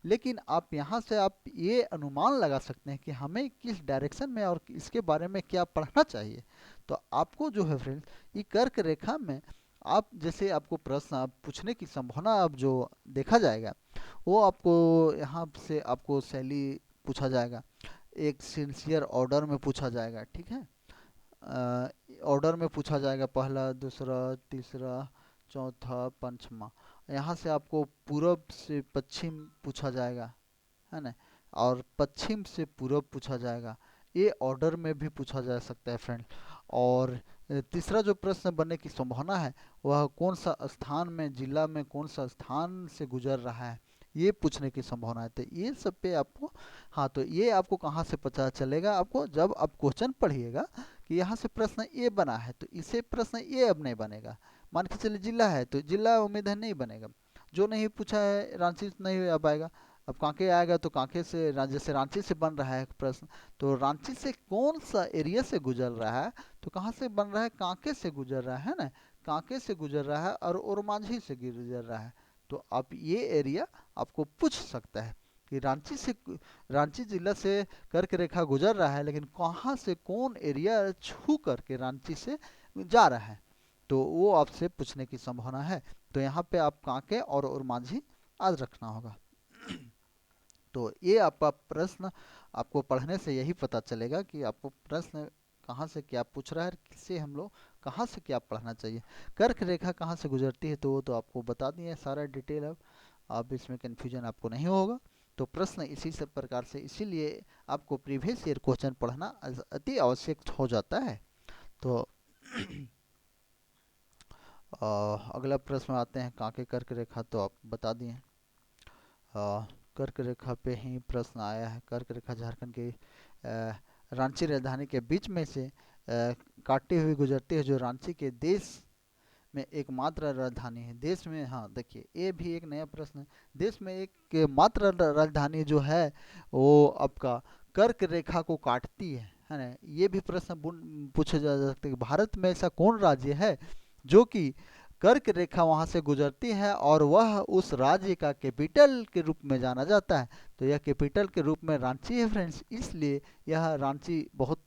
लेकिन आप यहाँ से आप ये अनुमान लगा सकते हैं कि हमें किस डायरेक्शन में और इसके बारे में क्या पढ़ना चाहिए। तो आपको जो है फ्रेंड्स ये कर्क रेखा में आप जैसे आपको प्रश्न आप पूछने की संभावना अब जो देखा जाएगा, वो आपको यहाँ से आपको शैली पूछा जाएगा, एक सिंसियर ऑर्डर में पूछा जाएगा, ठीक है। ऑर्डर में पूछा जाएगा, पहला, दूसरा, तीसरा, चौथा, पंचमा। यहाँ से आपको पूरब से पश्चिम पूछा जाएगा, है ना, और पश्चिम से पूरब पूछा जाएगा, ये ऑर्डर में भी पूछा जा सकता है फ्रेंड। और तीसरा जो प्रश्न बनने की संभावना है वह कौन सा स्थान में, जिला में कौन सा स्थान से गुजर रहा है, ये पूछने की संभावना है। तो ये सब पे आपको, हाँ, तो ये आपको कहाँ से पता चलेगा, आपको जब आप क्वेश्चन पढ़िएगा कि यहाँ से प्रश्न ये बना है तो इसे प्रश्न ये अब नहीं बनेगा। मान के चलिए जिला है तो जिला उम्मीद है नहीं बनेगा, जो नहीं पूछा है रांची से नहीं आ पाएगा। अब कांके आएगा तो कांके से, जैसे रांची से बन रहा है प्रश्न, तो रांची से कौन सा एरिया से गुजर रहा है, तो कहाँ से बन रहा है, कांके से गुजर रहा है ना, कांके से गुजर रहा है और ओरमांझी से गुजर रहा है। तो आप ये एरिया आपको पूछ सकता है कि रांची से, रांची जिला से कर्क रेखा गुजर रहा है, लेकिन कहाँ से कौन एरिया छू करके रांची से जा रहा है, तो वो आपसे पूछने की संभावना है। तो यहाँ पे आप कांके और ओरमांझी याद रखना होगा। तो ये आपका प्रश्न, आपको पढ़ने से यही पता चलेगा कि आपको प्रश्न कहाँ से क्या पूछ रहा है, किससे हम लोग कहाँ से क्या पढ़ना चाहिए। कर्क रेखा कहाँ से गुजरती है तो वो तो आपको बता दिए सारा डिटेल। अब इसमें कन्फ्यूजन आपको नहीं होगा। तो प्रश्न इसी सब प्रकार से, इसीलिए आपको प्रीवियस ईयर क्वेश्चन पढ़ना अति आवश्यक हो जाता है। तो अगला प्रश्न आते हैं, कांके कर्क रेखा तो आप बता दिए। कर्क रेखा पे ही प्रश्न आया है। कर्क रेखा झारखंड के रांची राजधानी के बीच में से काटते हुए गुजरती है, जो रांची के देश में एकमात्र राजधानी है। देश में, हाँ देखिए ये भी एक नया प्रश्न है। देश में एक मात्र राजधानी जो है वो आपका कर्क रेखा को काटती है ना। ये भी प्रश्न पूछा जा सकता है कि भारत में ऐसा कौन राज्य है जो कि कर्क रेखा वहां से गुजरती है और वह उस राज्य का कैपिटल के रूप में जाना जाता है। तो यह कैपिटल के रूप में रांची है फ्रेंड्स, इसलिए यह रांची बहुत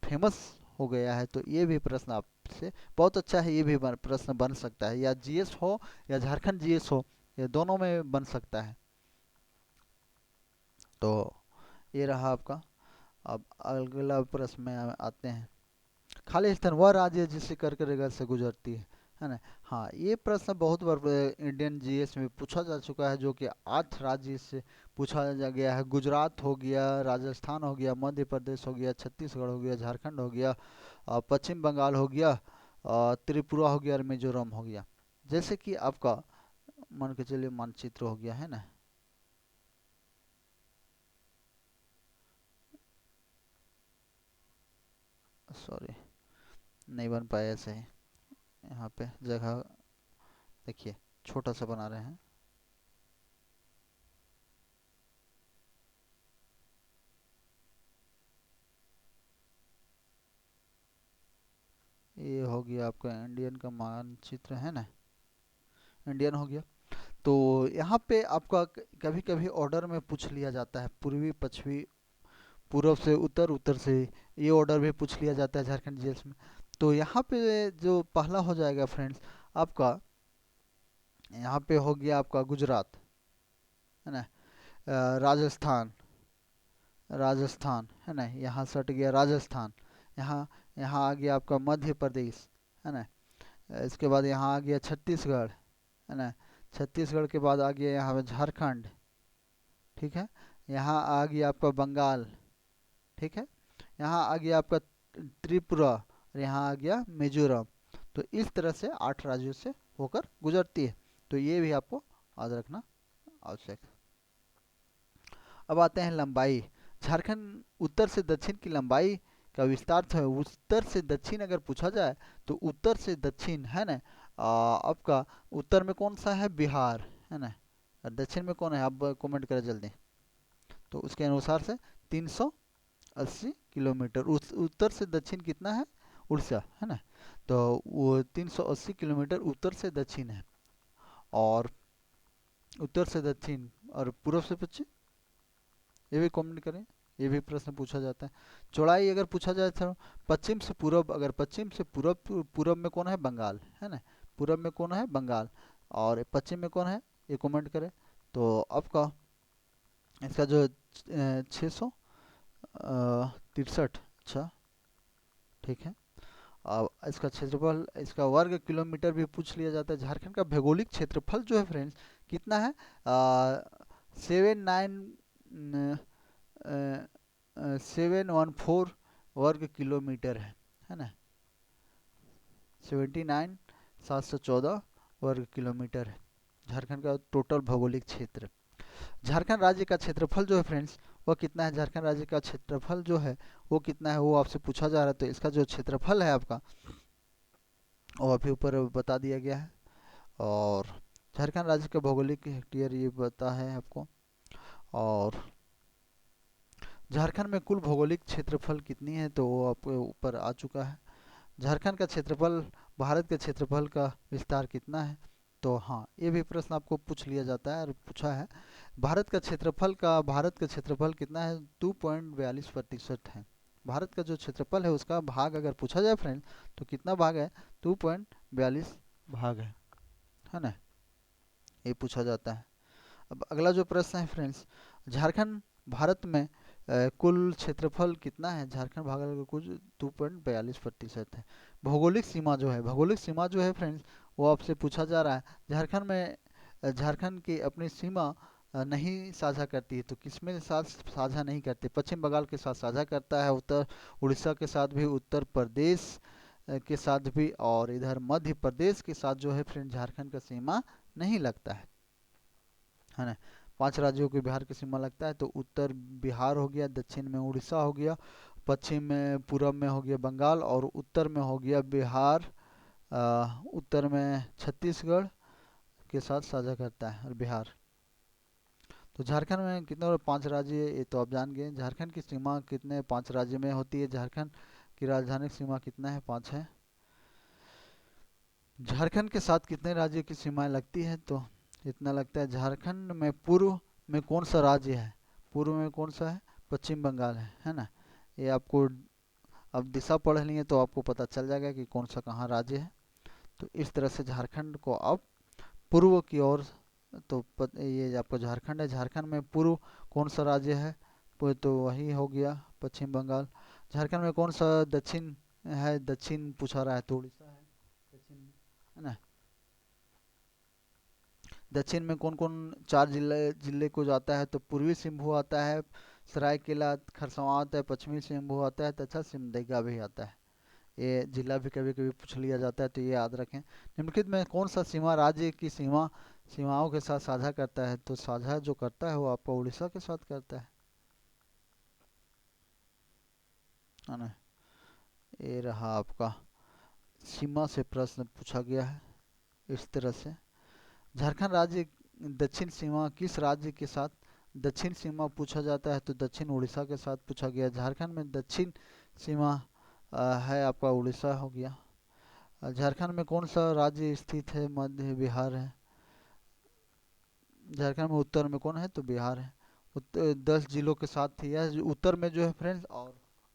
फेमस हो गया है। तो ये भी प्रश्न आपसे बहुत अच्छा है, ये भी प्रश्न बन सकता है, या जीएस हो या झारखंड जीएस हो, ये दोनों में बन सकता है। तो ये रहा आपका। अब अगला प्रश्न में आते हैं, खाली स्थान वह राज्य है जिससे कर्क रेखा से गुजरती है ना। हाँ, ये प्रश्न बहुत बार इंडियन जीएस में पूछा जा चुका है, जो कि 8 राज्य से पूछा जा गया है। गुजरात हो गया, राजस्थान हो गया, मध्य प्रदेश हो गया, छत्तीसगढ़ हो गया, झारखंड हो गया, पश्चिम बंगाल हो गया, त्रिपुरा हो गया और मिजोरम हो गया। जैसे कि आपका मान के चलिए मानचित्र हो गया है ना, सॉरी नहीं बन पाया सही। यहाँ पे जगह देखिए छोटा सा बना रहे हैं। ये हो गया आपका इंडियन का मानचित्र है ना, इंडियन हो गया। तो यहाँ पे आपका कभी कभी ऑर्डर में पूछ लिया जाता है, पूर्वी पश्चिमी, पूर्व से उत्तर, उत्तर से, ये ऑर्डर भी पूछ लिया जाता है झारखंड जीएस में। तो यहाँ पे जो पहला हो जाएगा फ्रेंड्स आपका, यहाँ पे हो गया आपका गुजरात है ना, राजस्थान, राजस्थान है ना, यहाँ सट गया राजस्थान। यहाँ, यहाँ आ गया आपका मध्य प्रदेश है ना। इसके बाद यहाँ आ गया छत्तीसगढ़ है ना। छत्तीसगढ़ के बाद आ गया यहाँ पे झारखंड, ठीक है। यहाँ आ गया आपका बंगाल, ठीक है। यहाँ आ गया आपका त्रिपुरा और यहाँ आ गया मिजोरम। तो इस तरह से 8 राज्यों से होकर गुजरती है। तो ये भी आपको याद रखना आवश्यक है। अब आते हैं लंबाई। झारखंड उत्तर से दक्षिण की लंबाई का विस्तार है। उत्तर से दक्षिण अगर पूछा जाए तो उत्तर से दक्षिण है ना, आपका उत्तर में कौन सा है, बिहार है ना, और दक्षिण में कौन है, आप कमेंट करें जल्दी। तो उसके अनुसार से 380 किलोमीटर। उत्तर से दक्षिण कितना है, उड़ीसा है ना। तो वो 380 किलोमीटर उत्तर से दक्षिण है। और उत्तर से दक्षिण और पूर्व से पश्चिम, ये भी कमेंट करें, ये भी प्रश्न पूछा जाता है। चौड़ाई अगर पूछा जाए तो पश्चिम से पूर्व, अगर पश्चिम से पूर्व, पूर्व में कौन है, बंगाल है ना, पूर्व में कौन है, बंगाल, और पश्चिम में कौन है, ये कमेंट करें। तो आपका इसका जो 663, अच्छा ठीक है। अब इसका क्षेत्रफल, इसका वर्ग किलोमीटर भी पूछ लिया जाता है। झारखंड का भौगोलिक क्षेत्रफल जो है फ्रेंड्स कितना है, 714 वर्ग किलोमीटर है ना। 79714 वर्ग किलोमीटर है झारखंड का टोटल भौगोलिक क्षेत्र। झारखंड राज्य का क्षेत्रफल जो है फ्रेंड्स वो कितना है, झारखंड राज्य का क्षेत्रफल जो है वो कितना है, वो आपसे पूछा जा रहा है। तो इसका जो क्षेत्रफल है आपका वो अभी ऊपर बता दिया गया है। और झारखंड राज्य का भौगोलिक हेक्टेयर ये पता है आपको। और झारखंड में कुल भौगोलिक क्षेत्रफल कितनी है तो वो आपको ऊपर आ चुका है। झारखंड का क्षेत्रफल भारत के क्षेत्रफल का विस्तार कितना है, तो हाँ ये भी प्रश्न आपको पूछ लिया जाता है और पूछा है। भारत का क्षेत्रफल कितना है, 2.42% है। भारत का जो क्षेत्रफल है उसका भाग अगर पूछा जाए फ्रेंड तो कितना भाग है, 2.42 भाग है ना, ये पूछा जाता है। अब अगला जो प्रश्न है फ्रेंड्स, झारखंड भारत में कुल क्षेत्रफल कितना है, झारखंड भारत का कुल 2.42% है। भौगोलिक सीमा जो है फ्रेंड्स वो आपसे पूछा जा रहा है। झारखंड की अपनी सीमा नहीं साझा करती है, तो किसमें साथ साझा नहीं करते, पश्चिम बंगाल के साथ साझा करता है, उत्तर उड़ीसा के साथ भी, उत्तर प्रदेश के साथ भी, और इधर मध्य प्रदेश के साथ जो है फ्रेंड झारखंड का सीमा नहीं लगता है ना। 5 राज्यों के बिहार की सीमा लगता है, तो उत्तर बिहार हो गया, दक्षिण में उड़ीसा हो गया, पश्चिम में पूरब में हो गया बंगाल, और उत्तर में हो गया बिहार। उत्तर में छत्तीसगढ़ के साथ साझा करता है और बिहार। तो झारखंड में कितने और 5 राज्य ये तो आप जान गए। झारखंड की सीमा कितने 5 राज्य में होती है, झारखंड की राजधानी सीमा कितना है, 5 है। झारखंड के साथ कितने राज्य की सीमाएं लगती है, तो इतना लगता है। झारखंड में पूर्व में कौन सा राज्य है, पूर्व में कौन सा है, पश्चिम बंगाल है ना। ये आपको अब दिशा पढ़ लिए तो आपको पता चल जाएगा कि कौन सा कहाँ राज्य है। तो इस तरह से झारखंड को अब पूर्व की ओर, तो ये आपका झारखंड है, झारखंड में पूर्व कौन सा राज्य है, तो वही हो गया पश्चिम बंगाल। झारखंड में कौन सा दक्षिण है, दक्षिण पूछा रहा है तो उड़ीसा है, दक्षिण है ना। दक्षिण में कौन कौन 4 जिले जिले को जाता है, तो पूर्वी सिंहभूम आता है, सरायकेला खरसावां आता है, पश्चिमी सिंहभूम आता है तथा सिमडेगा भी आता है। ये जिला भी कभी कभी पूछ लिया जाता है, तो ये याद रखें। निम्नलिखित में कौन सा सीमा राज्य की सीमाओं के साथ साझा करता है, तो साझा जो करता है वो आपका उड़ीसा के साथ करता है ना। ये रहा आपका सीमा से प्रश्न पूछा गया है इस तरह से। झारखंड राज्य दक्षिण सीमा किस राज्य के साथ, दक्षिण सीमा पूछा जाता है तो दक्षिण उड़ीसा के साथ पूछा गया। झारखंड में दक्षिण सीमा है आपका उड़ीसा हो गया। झारखंड में कौन सा राज्य स्थित है, मध्य बिहार है। झारखंड में उत्तर में कौन है, तो बिहार है। 10 जिलों के साथ थी यह, उत्तर में जो है फ्रेंड्स, और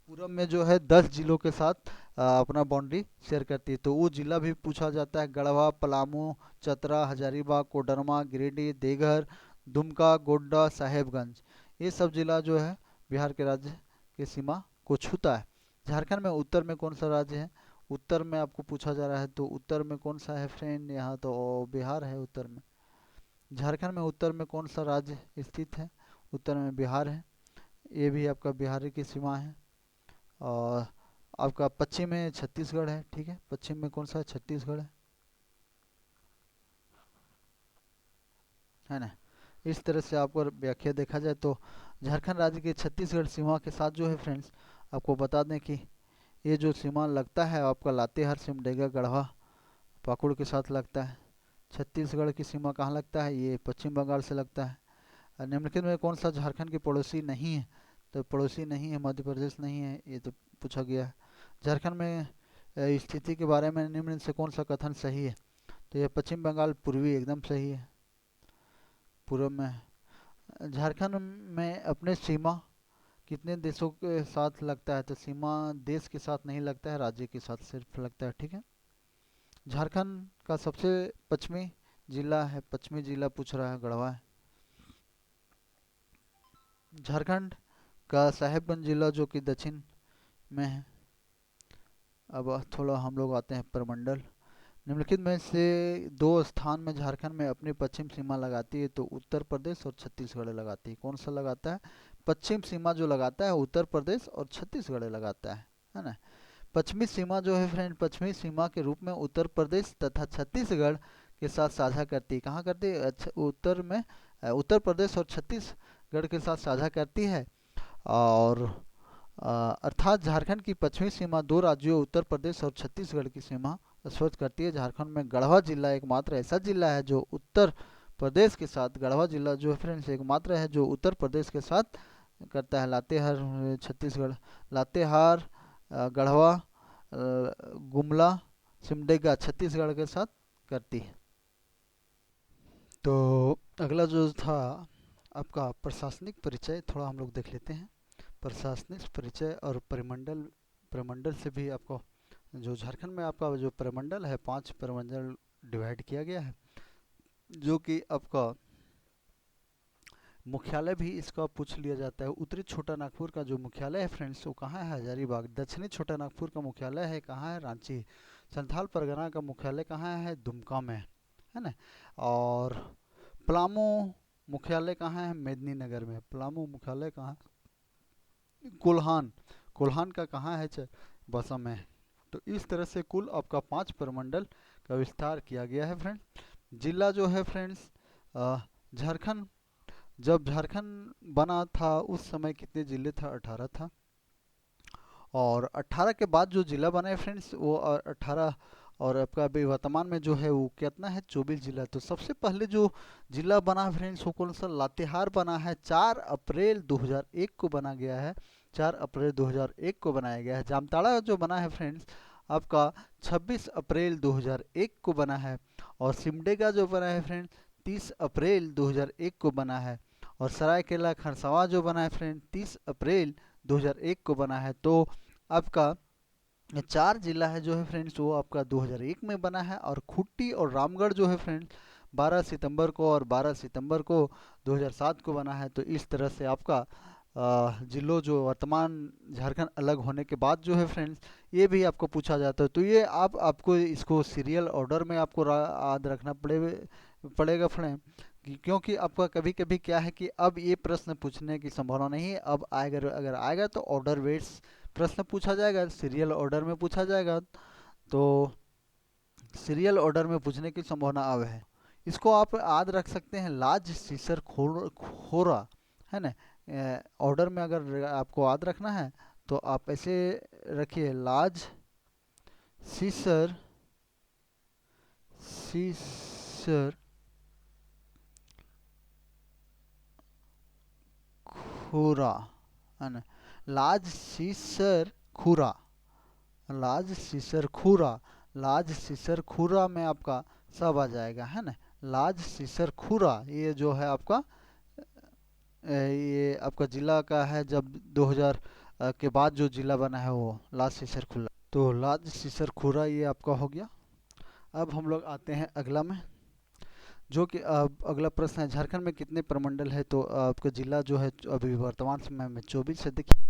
पूरब में जो है 10 जिलों के साथ अपना बाउंड्री शेयर करती है। तो वो जिला भी पूछा जाता है, गढ़वा, पलामू, चतरा, हजारीबाग, कोडरमा, गिरिडीह, देवघर, दुमका, गोड्डा, साहेबगंज। ये सब जिला जो है बिहार के राज्य की सीमा को छूता है। झारखंड में उत्तर में कौन सा राज्य है, उत्तर में आपको पूछा जा रहा है, तो उत्तर में कौन सा है फ्रेंड, यहाँ तो बिहार है उत्तर में। झारखंड में उत्तर में कौन सा राज्य स्थित है, उत्तर में बिहार है, ये भी आपका बिहार की सीमा है। और आपका पश्चिम में छत्तीसगढ़ है, ठीक है, पश्चिम में कौन सा है, छत्तीसगढ़ है ना। इस तरह से आपको व्याख्या देखा जाए तो झारखंड राज्य के छत्तीसगढ़ सीमा के साथ जो है फ्रेंड्स, आपको बता दें कि ये जो सीमा लगता है आपका लातेहार, सिमडेगा, गढ़वा, पाकुड़ के साथ लगता है। छत्तीसगढ़ की सीमा कहाँ लगता है, ये पश्चिम बंगाल से लगता है। निम्नलिखित में कौन सा झारखंड की पड़ोसी नहीं है, तो पड़ोसी नहीं है, मध्य प्रदेश नहीं है, ये तो पूछा गया है। झारखंड में स्थिति के बारे में निम्न से कौन सा कथन सही है, तो ये पश्चिम बंगाल पूर्वी एकदम सही है, पूर्व में है। झारखंड में अपने सीमा कितने देशों के साथ लगता है, तो सीमा देश के साथ नहीं लगता है, राज्य के साथ सिर्फ लगता है, ठीक है। झारखंड का सबसे पश्चिमी जिला है, पश्चिमी जिला पूछ रहा है, गढ़वा है। झारखंड का साहेबगंज जिला जो कि दक्षिण में है। अब थोड़ा हम लोग आते हैं प्रमंडल। निम्नलिखित में से दो स्थान में झारखंड में अपनी पश्चिम सीमा लगाती है, तो उत्तर प्रदेश और छत्तीसगढ़ लगाती है। कौन सा लगाता है, पश्चिम सीमा जो लगाता है उत्तर प्रदेश और छत्तीसगढ़ लगाता है ना। पश्चिमी सीमा जो है फ्रेंड, पश्चिमी सीमा के रूप में उत्तर प्रदेश तथा छत्तीसगढ़ के साथ साझा करती है। कहाँ करती है, अच्छा उत्तर में उत्तर प्रदेश और छत्तीसगढ़ के साथ साझा करती है। और अर्थात झारखंड की पश्चिमी सीमा दो राज्यों उत्तर प्रदेश और छत्तीसगढ़ की सीमा स्पर्श करती है। झारखंड में गढ़वा जिला एकमात्र ऐसा जिला है जो उत्तर प्रदेश के साथ, गढ़वा जिला जो है फ्रेंड्स एकमात्र है जो उत्तर प्रदेश के साथ करता है। लातेहार छत्तीसगढ़, लातेहार गढ़वा, गुमला, सिमडेगा छत्तीसगढ़ के साथ करती है। तो अगला जो था आपका प्रशासनिक परिचय, थोड़ा हम लोग देख लेते हैं। प्रशासनिक परिचय और परिमंडल, परिमंडल से भी आपको जो झारखंड में आपका जो परिमंडल है 5 परिमंडल डिवाइड किया गया है, जो कि आपका मुख्यालय भी इसका पूछ लिया जाता है। उत्तरी छोटा नागपुर का जो मुख्यालय है फ्रेंड्स वो कहाँ है? हजारीबाग। दक्षिणी छोटा नागपुर का मुख्यालय है कहाँ है? रांची। संथाल परगना का मुख्यालय कहाँ है? दुमका में, है ना। और पलामू मुख्यालय कहाँ है? मेदिनीनगर में। पलामू मुख्यालय कहाँ? कोल्हान, कोल्हान का कहाँ है? बसा में। तो इस तरह से कुल आपका 5 प्रमंडल का विस्तार किया गया है फ्रेंड। जिला जो है फ्रेंड्स, झारखंड, जब झारखंड बना था उस समय कितने जिले था? 18 था। और 18 के बाद जो जिला बना है फ्रेंड्स वो 18, और आपका अभी वर्तमान में जो है वो कितना है? 24 जिला। तो सबसे पहले जो जिला बना है फ्रेंड्स वो कौन सा? लातेहार बना है। 4 अप्रैल 2001 को बना गया है। 4 अप्रैल 2001 को बनाया गया है। जामताड़ा जो बना है फ्रेंड्स आपका 26 अप्रैल 2001 को बना है। और सिमडेगा जो बना है फ्रेंड्स 30 अप्रैल 2001 को बना है। और सरायकेला खरसावां जो बना है फ्रेंड 30 अप्रैल 2001 को बना है। तो आपका 4 जिला है जो है फ्रेंड्स वो आपका 2001 में बना है। और खूंटी और रामगढ़ जो है फ्रेंड्स 12 सितंबर को और 12 सितंबर को 2007 को बना है। तो इस तरह से आपका जिलों जो वर्तमान झारखंड अलग होने के बाद जो है फ्रेंड्स ये भी आपको पूछा जाता है। तो ये आपको इसको सीरियल ऑर्डर में आपको याद रखना पड़ेगा फ्रेंड, क्योंकि आपका कभी कभी क्या है कि अब ये प्रश्न पूछने की संभावना नहीं है। अब आएगा, अगर आएगा तो ऑर्डर वेट्स प्रश्न पूछा जाएगा, सीरियल ऑर्डर में पूछा जाएगा। तो सीरियल ऑर्डर में पूछने की संभावना अब है। इसको आप याद रख सकते हैं लाज सीसर खोरा, है ना। ऑर्डर में अगर आपको याद रखना है तो आप ऐसे रखिए, लाज सीसर, सीसर खुरा, है ना। लाज सीसर खुरा, लाज सीसर खुरा, लाज सीसर खुरा में आपका सब आ जाएगा, है ना। लाज सीसर खुरा ये जो है आपका ये आपका जिला का है। जब 2000 के बाद जो जिला बना है वो लाज सीसर खुरा। तो लाज सीसर खुरा ये आपका हो गया। अब हम लोग आते हैं अगला में, जो कि अगला प्रश्न है झारखंड में कितने प्रमंडल है? तो आपका जिला जो है अभी वर्तमान समय में 24 है। देखिए